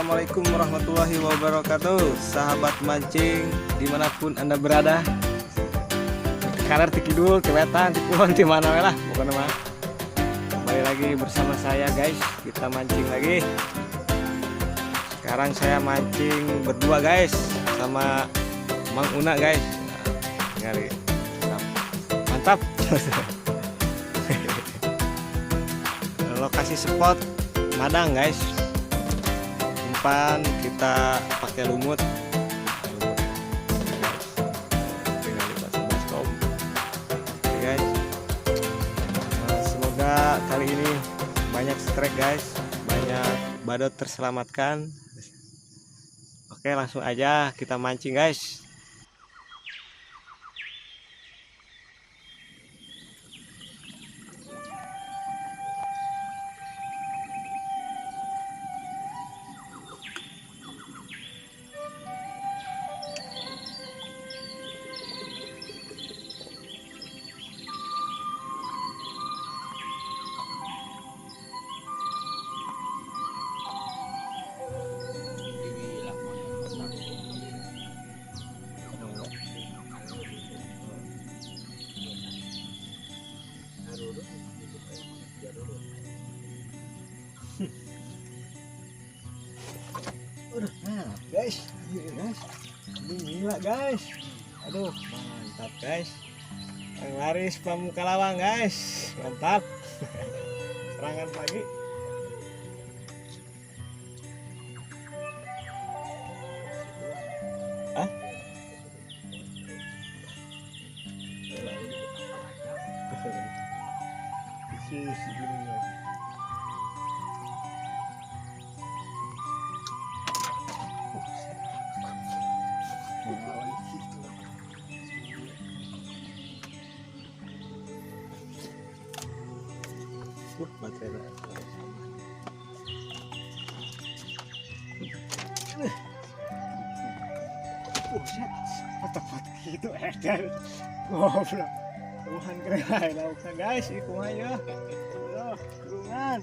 Assalamualaikum warahmatullahi wabarakatuh. Sahabat mancing dimanapun anda berada, kanar tikidul, kewetan, tikulon, dimana lah pokoknya mah. Kembali lagi bersama saya guys, kita mancing lagi. Sekarang saya mancing berdua guys, sama Mang Una guys. Ngari, mantap. Lokasi spot Madang guys. Umpan kita pakai lumut. Tinggal dibasah baskom. Oke guys. Semoga kali ini banyak strike guys, banyak badut terselamatkan. Oke, langsung aja kita mancing guys. Nah guys, ini guys, ini gila guys, aduh mantap guys, yang laris Pramuka Lawang guys, mantap. Serangan pagi. Hah? Baterai tepat gitu edan goblok Tuhan keren lautan guys iku aja loh kurungan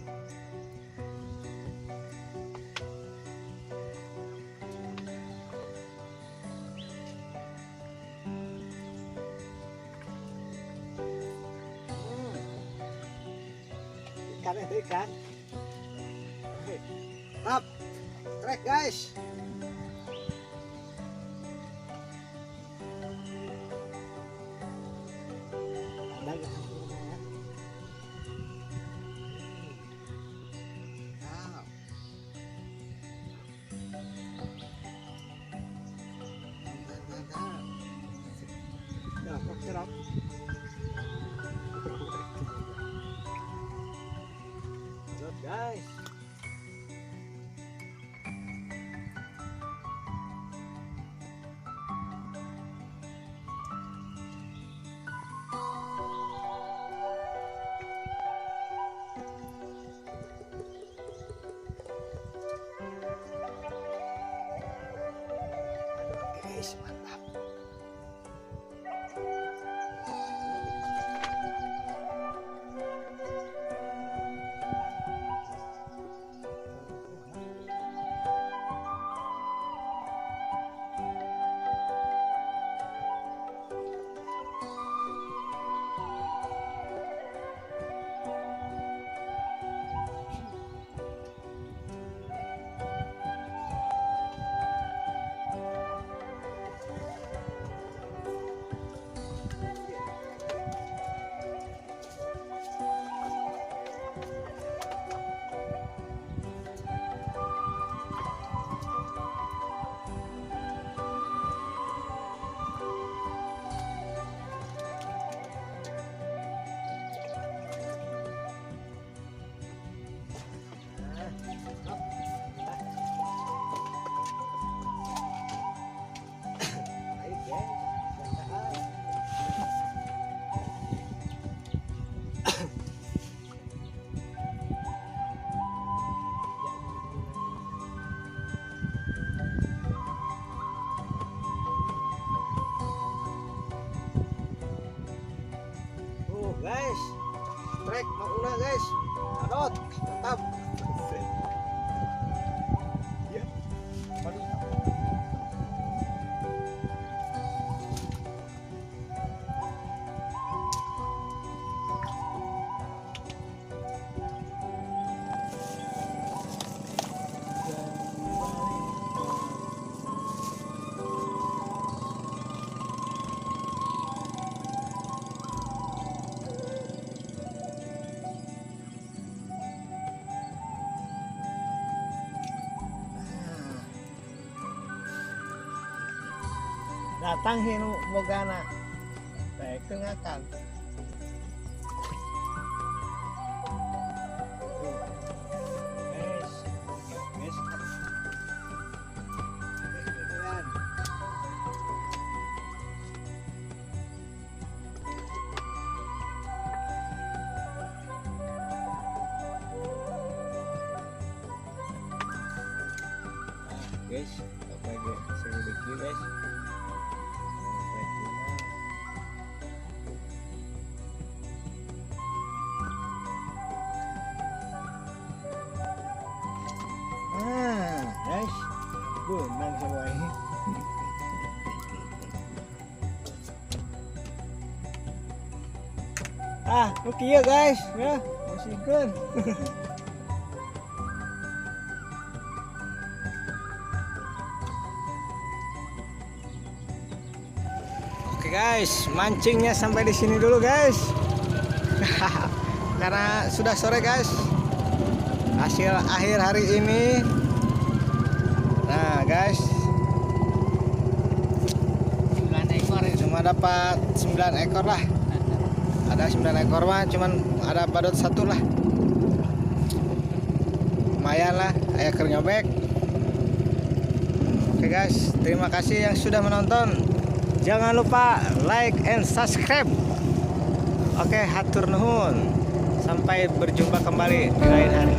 ikan itu ikan up trek guys. Guys, mantap. Guys, trek Mang Una guys, adot, mantap. Ya. datang hinu bogana baik kengakan guys, apa aja saya bikin guys. Guys, benang semua ini. Oke ya guys, ya, bersihkan. Oke guys, mancingnya sampai di sini dulu guys. Karena sudah sore guys. Hasil akhir hari ini. Nah guys, 9 ekor ya. Cuma dapat 9 ekor lah. Ada 9 ekor mah, cuman ada badut satu lah. Lumayan lah, ayah kernyobek. Oke guys, terima kasih yang sudah menonton. Jangan lupa like and subscribe. Oke, hatur nuhun. Sampai berjumpa kembali di lain hari.